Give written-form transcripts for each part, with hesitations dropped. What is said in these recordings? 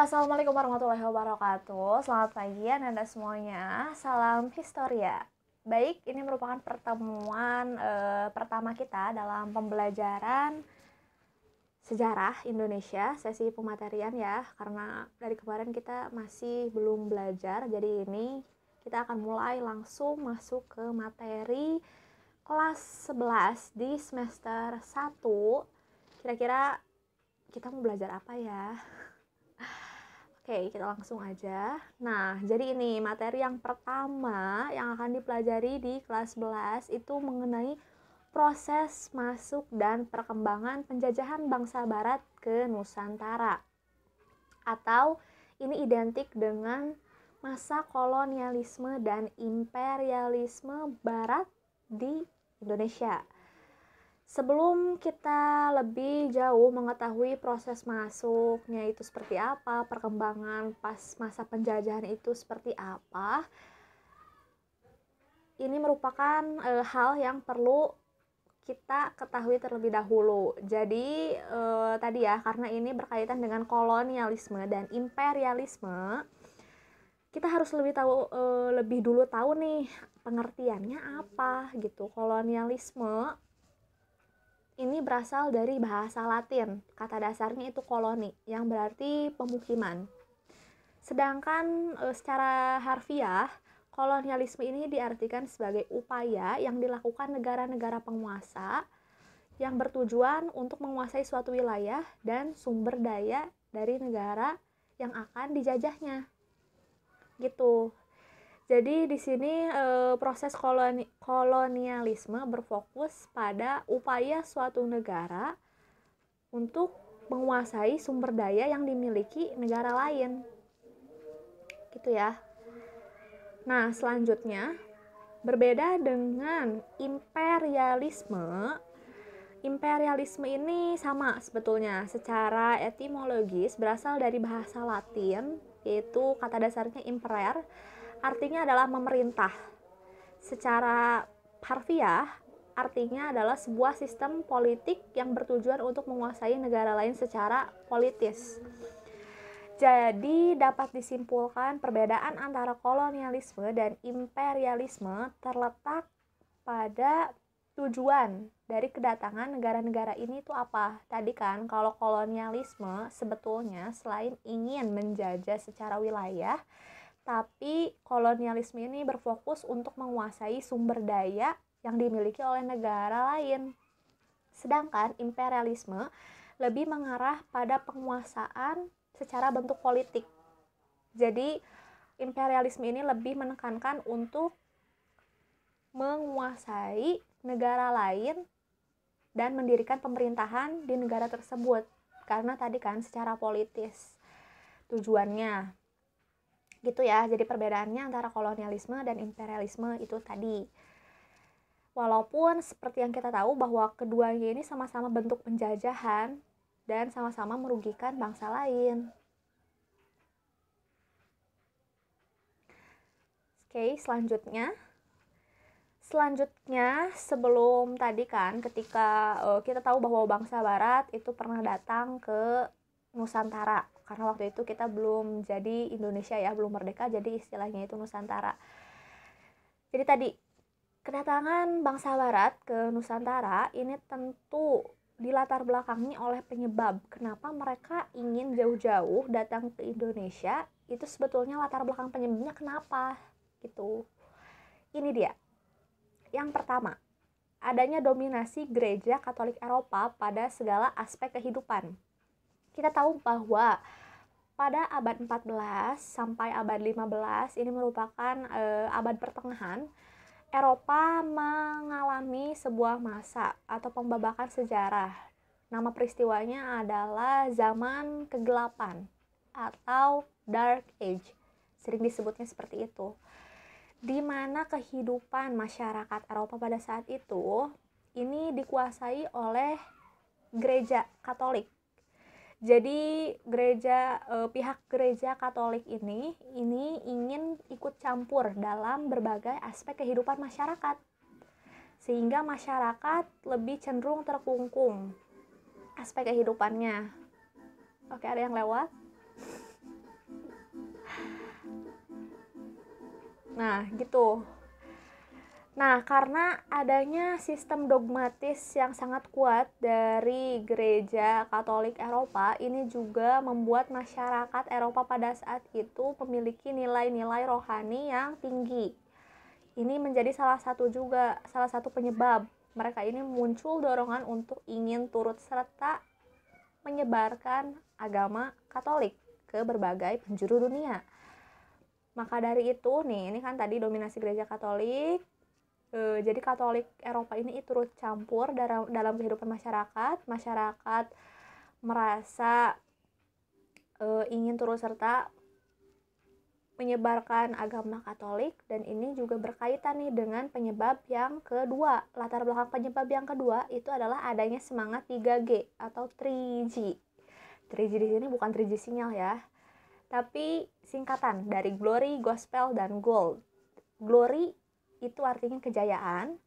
Assalamualaikum warahmatullahi wabarakatuh. Selamat pagi Anda semuanya. Salam Historia. Baik, ini merupakan pertemuan pertama kita dalam pembelajaran sejarah Indonesia, sesi pematerian ya. Karena dari kemarin kita masih belum belajar, jadi ini kita akan mulai langsung masuk ke materi kelas 11 di semester 1. Kira-kira kita mau belajar apa ya? Oke, kita langsung aja. Nah, jadi ini materi yang pertama yang akan dipelajari di kelas 11 itu mengenai proses masuk dan perkembangan penjajahan bangsa Barat ke Nusantara. Atau ini identik dengan masa kolonialisme dan imperialisme Barat di Indonesia. Sebelum kita lebih jauh mengetahui proses masuknya itu seperti apa, perkembangan pas masa penjajahan itu seperti apa, ini merupakan hal yang perlu kita ketahui terlebih dahulu. Jadi tadi ya, karena ini berkaitan dengan kolonialisme dan imperialisme, kita harus lebih dulu tahu nih pengertiannya apa gitu. Kolonialisme ini berasal dari bahasa Latin. Kata dasarnya itu koloni, yang berarti pemukiman. Sedangkan secara harfiah, kolonialisme ini diartikan sebagai upaya yang dilakukan negara-negara penguasa yang bertujuan untuk menguasai suatu wilayah dan sumber daya dari negara yang akan dijajahnya. Gitu. Jadi di sini proses kolonialisme berfokus pada upaya suatu negara untuk menguasai sumber daya yang dimiliki negara lain. Gitu ya. Nah, selanjutnya berbeda dengan imperialisme. Imperialisme ini sama sebetulnya secara etimologis berasal dari bahasa Latin, yaitu kata dasarnya imperer. Artinya adalah memerintah. Secara harfiah, artinya adalah sebuah sistem politik yang bertujuan untuk menguasai negara lain secara politis. Jadi dapat disimpulkan perbedaan antara kolonialisme dan imperialisme terletak pada tujuan dari kedatangan negara-negara ini itu apa? Tadi kan kalau kolonialisme sebetulnya selain ingin menjajah secara wilayah, tapi kolonialisme ini berfokus untuk menguasai sumber daya yang dimiliki oleh negara lain. Sedangkan imperialisme lebih mengarah pada penguasaan secara bentuk politik. Jadi imperialisme ini lebih menekankan untuk menguasai negara lain dan mendirikan pemerintahan di negara tersebut. Karena tadi kan secara politis tujuannya. Gitu ya, jadi perbedaannya antara kolonialisme dan imperialisme itu tadi. Walaupun seperti yang kita tahu bahwa keduanya ini sama-sama bentuk penjajahan dan sama-sama merugikan bangsa lain. Oke, selanjutnya sebelum tadi kan ketika kita tahu bahwa bangsa Barat itu pernah datang ke Nusantara, karena waktu itu kita belum jadi Indonesia ya, belum merdeka, jadi istilahnya itu Nusantara. Jadi tadi kedatangan bangsa Barat ke Nusantara ini tentu dilatar belakangi oleh penyebab kenapa mereka ingin jauh-jauh datang ke Indonesia. Itu sebetulnya latar belakang penyebabnya kenapa gitu. Ini dia. Yang pertama, adanya dominasi gereja Katolik Eropa pada segala aspek kehidupan. Kita tahu bahwa pada abad 14 sampai abad 15 ini merupakan abad pertengahan, Eropa mengalami sebuah masa atau pembabakan sejarah. Nama peristiwanya adalah zaman kegelapan atau Dark Age. Sering disebutnya seperti itu. Di mana kehidupan masyarakat Eropa pada saat itu ini dikuasai oleh gereja Katolik. Jadi pihak gereja Katolik ini ingin ikut campur dalam berbagai aspek kehidupan masyarakat, sehingga masyarakat lebih cenderung terkungkung aspek kehidupannya. Oke, ada yang lewat? Nah, gitu. Nah, karena adanya sistem dogmatis yang sangat kuat dari gereja Katolik Eropa, ini juga membuat masyarakat Eropa pada saat itu memiliki nilai-nilai rohani yang tinggi. Ini menjadi salah satu penyebab mereka ini muncul dorongan untuk ingin turut serta menyebarkan agama Katolik ke berbagai penjuru dunia. Maka dari itu nih, ini kan tadi dominasi gereja Katolik. Jadi Katolik Eropa ini turut campur dalam kehidupan masyarakat. Masyarakat merasa ingin turut serta menyebarkan agama Katolik, dan ini juga berkaitan nih dengan penyebab yang kedua. Latar belakang penyebab yang kedua itu adalah adanya semangat 3G atau 3G. 3G di sini bukan 3G sinyal ya, tapi singkatan dari Glory, Gospel, dan Gold. Glory itu artinya kejayaan,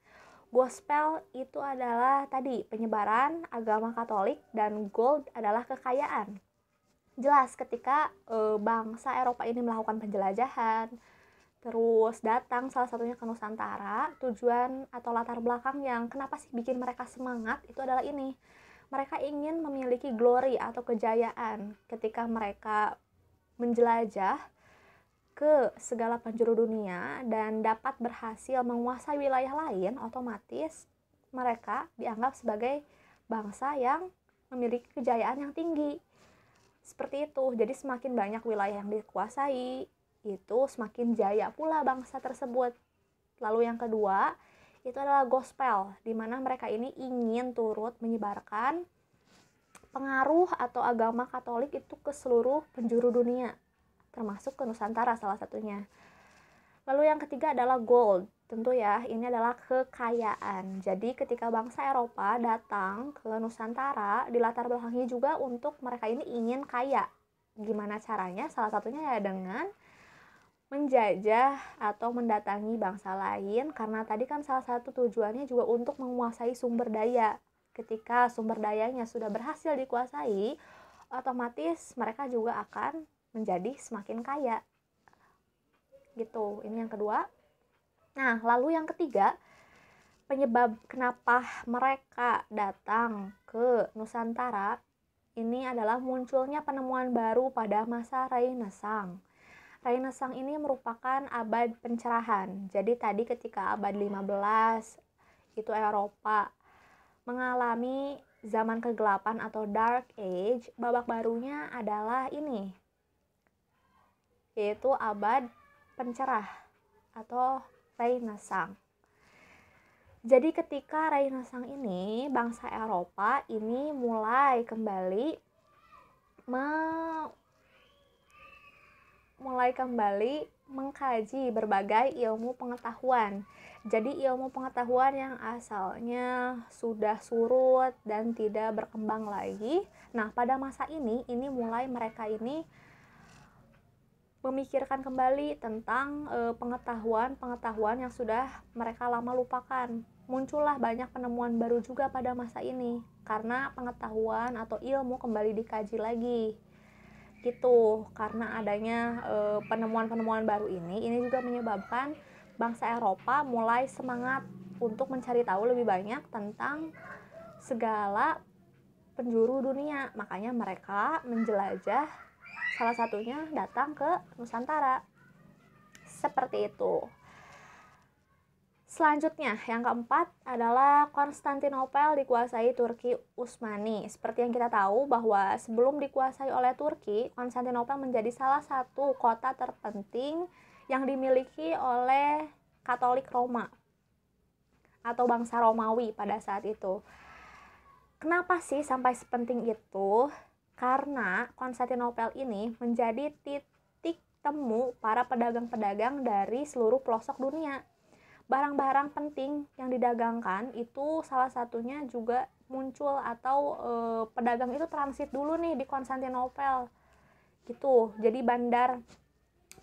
Gospel itu adalah tadi penyebaran agama Katolik, dan Gold adalah kekayaan. Jelas ketika bangsa Eropa ini melakukan penjelajahan, terus datang salah satunya ke Nusantara, tujuan atau latar belakang yang kenapa sih bikin mereka semangat itu adalah ini. Mereka ingin memiliki glory atau kejayaan ketika mereka menjelajah ke segala penjuru dunia dan dapat berhasil menguasai wilayah lain, otomatis mereka dianggap sebagai bangsa yang memiliki kejayaan yang tinggi. Seperti itu, jadi semakin banyak wilayah yang dikuasai, itu semakin jaya pula bangsa tersebut. Lalu yang kedua, itu adalah gospel, di mana mereka ini ingin turut menyebarkan pengaruh atau agama Katolik itu ke seluruh penjuru dunia, termasuk ke Nusantara salah satunya. Lalu yang ketiga adalah gold. Tentu ya, ini adalah kekayaan. Jadi ketika bangsa Eropa datang ke Nusantara, di latar belakangnya juga untuk mereka ini ingin kaya. Gimana caranya? Salah satunya ya dengan menjajah atau mendatangi bangsa lain, karena tadi kan salah satu tujuannya juga untuk menguasai sumber daya. Ketika sumber dayanya sudah berhasil dikuasai, otomatis mereka juga akan menjadi semakin kaya. Gitu, ini yang kedua. Nah, lalu yang ketiga, penyebab kenapa mereka datang ke Nusantara ini adalah munculnya penemuan baru pada masa Renaissance. Renaissance ini merupakan abad pencerahan. Jadi tadi ketika abad 15 itu Eropa mengalami zaman kegelapan atau Dark Age, babak barunya adalah ini, yaitu abad pencerah atau Renaissance. Jadi ketika Renaissance ini, bangsa Eropa ini mulai kembali mengkaji berbagai ilmu pengetahuan. Jadi ilmu pengetahuan yang asalnya sudah surut dan tidak berkembang lagi. Nah, pada masa ini mulai mereka ini memikirkan kembali tentang pengetahuan yang sudah mereka lama lupakan. Muncullah banyak penemuan baru juga pada masa ini karena pengetahuan atau ilmu kembali dikaji lagi. Gitu, karena adanya penemuan-penemuan baru ini juga menyebabkan bangsa Eropa mulai semangat untuk mencari tahu lebih banyak tentang segala penjuru dunia. Makanya mereka menjelajah, salah satunya datang ke Nusantara. Seperti itu. Selanjutnya, yang keempat adalah Konstantinopel dikuasai Turki Utsmani. Seperti yang kita tahu bahwa sebelum dikuasai oleh Turki, Konstantinopel menjadi salah satu kota terpenting yang dimiliki oleh Katolik Roma atau bangsa Romawi pada saat itu. Kenapa sih sampai sepenting itu? Karena Konstantinopel ini menjadi titik temu para pedagang-pedagang dari seluruh pelosok dunia. Barang-barang penting yang didagangkan itu salah satunya juga muncul atau pedagang itu transit dulu nih di Konstantinopel. Gitu. Jadi bandar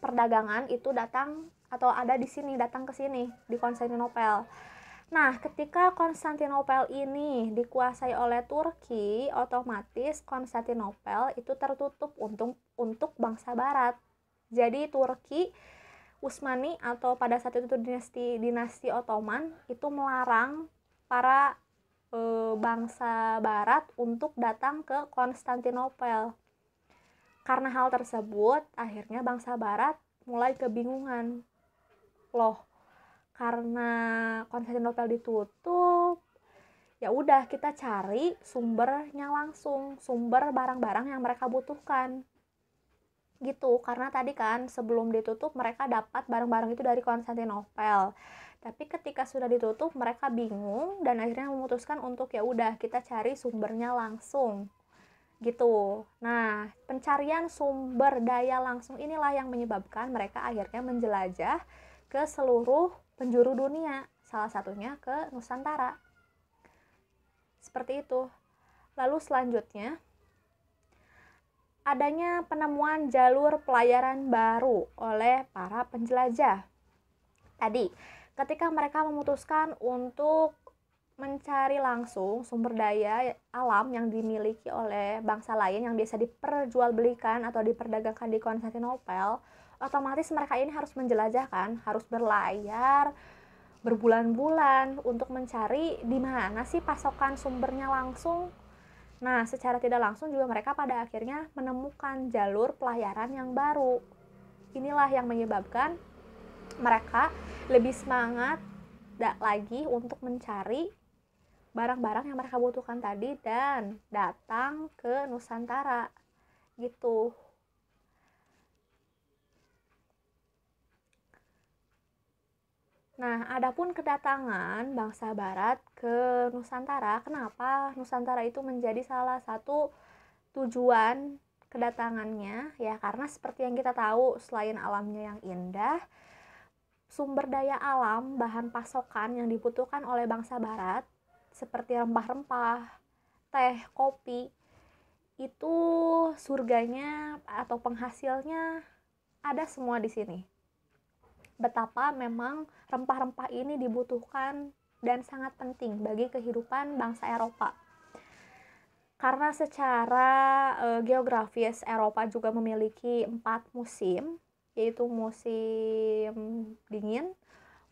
perdagangan itu datang atau ada di sini, datang ke sini di Konstantinopel. Nah, ketika Konstantinopel ini dikuasai oleh Turki, otomatis Konstantinopel itu tertutup untuk bangsa barat. Jadi Turki Utsmani atau pada saat itu dinasti Ottoman itu melarang para bangsa barat untuk datang ke Konstantinopel. Karena hal tersebut, akhirnya bangsa barat mulai kebingungan. Loh, karena Konstantinopel ditutup, ya udah kita cari sumbernya langsung, sumber barang-barang yang mereka butuhkan. Gitu, karena tadi kan sebelum ditutup mereka dapat barang-barang itu dari Konstantinopel. Tapi ketika sudah ditutup mereka bingung dan akhirnya memutuskan untuk ya udah kita cari sumbernya langsung. Gitu. Nah, pencarian sumber daya langsung inilah yang menyebabkan mereka akhirnya menjelajah ke seluruh penjuru dunia, salah satunya ke Nusantara. Seperti itu. Lalu selanjutnya, adanya penemuan jalur pelayaran baru oleh para penjelajah. Tadi, ketika mereka memutuskan untuk mencari langsung sumber daya alam yang dimiliki oleh bangsa lain yang biasa diperjualbelikan atau diperdagangkan di Konstantinopel, otomatis mereka ini harus menjelajah kan, harus berlayar berbulan-bulan untuk mencari di mana sih pasokan sumbernya langsung. Nah, secara tidak langsung juga mereka pada akhirnya menemukan jalur pelayaran yang baru. Inilah yang menyebabkan mereka lebih semangat lagi untuk mencari barang-barang yang mereka butuhkan tadi dan datang ke Nusantara. Gitu. Nah, adapun kedatangan bangsa barat ke Nusantara, kenapa Nusantara itu menjadi salah satu tujuan kedatangannya? Ya, karena seperti yang kita tahu, selain alamnya yang indah, sumber daya alam, bahan pasokan yang dibutuhkan oleh bangsa barat, seperti rempah-rempah, teh, kopi, itu surganya atau penghasilnya ada semua di sini. Betapa memang rempah-rempah ini dibutuhkan dan sangat penting bagi kehidupan bangsa Eropa. Karena secara geografis Eropa juga memiliki 4 musim, yaitu musim dingin,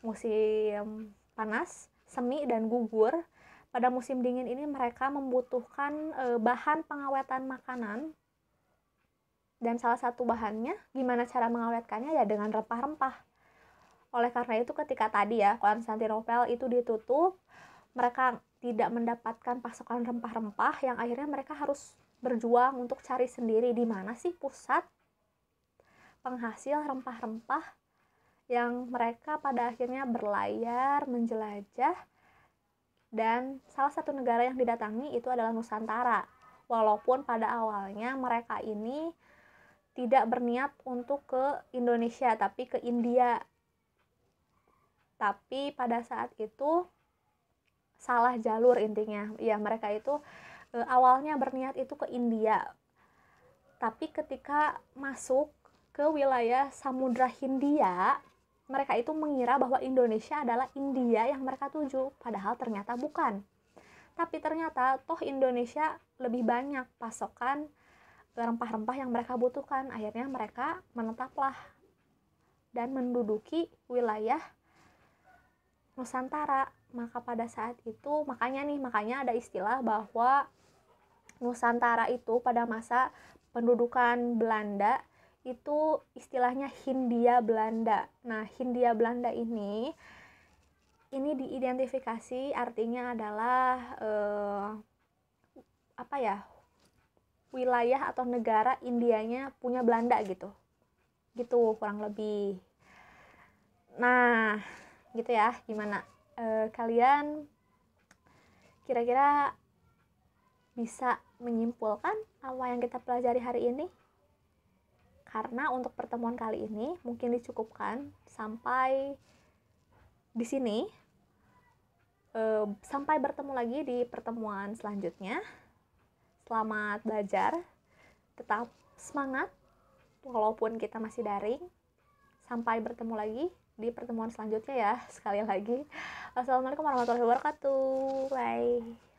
musim panas, semi, dan gugur. Pada musim dingin ini mereka membutuhkan bahan pengawetan makanan, dan salah satu bahannya gimana cara mengawetkannya ya dengan rempah-rempah. Oleh karena itu ketika tadi ya Konstantinopel itu ditutup, mereka tidak mendapatkan pasokan rempah-rempah yang akhirnya mereka harus berjuang untuk cari sendiri di mana sih pusat penghasil rempah-rempah, yang mereka pada akhirnya berlayar, menjelajah, dan salah satu negara yang didatangi itu adalah Nusantara. Walaupun pada awalnya mereka ini tidak berniat untuk ke Indonesia tapi ke India. Tapi pada saat itu salah jalur intinya. Ya, mereka itu awalnya berniat itu ke India. Tapi ketika masuk ke wilayah Samudra Hindia, mereka itu mengira bahwa Indonesia adalah India yang mereka tuju, padahal ternyata bukan. Tapi ternyata toh Indonesia lebih banyak pasokan rempah-rempah yang mereka butuhkan. Akhirnya mereka menetaplah dan menduduki wilayah Nusantara. Maka pada saat itu makanya ada istilah bahwa Nusantara itu pada masa pendudukan Belanda itu istilahnya Hindia Belanda. Nah, Hindia Belanda ini diidentifikasi artinya adalah wilayah atau negara Indianya punya Belanda gitu kurang lebih. Nah, gitu ya, gimana kalian kira-kira bisa menyimpulkan apa yang kita pelajari hari ini? Karena untuk pertemuan kali ini mungkin dicukupkan sampai di sini. Sampai bertemu lagi di pertemuan selanjutnya. Selamat belajar, tetap semangat walaupun kita masih daring. Sampai bertemu lagi di pertemuan selanjutnya ya, sekali lagi. Wassalamualaikum warahmatullahi wabarakatuh. Bye.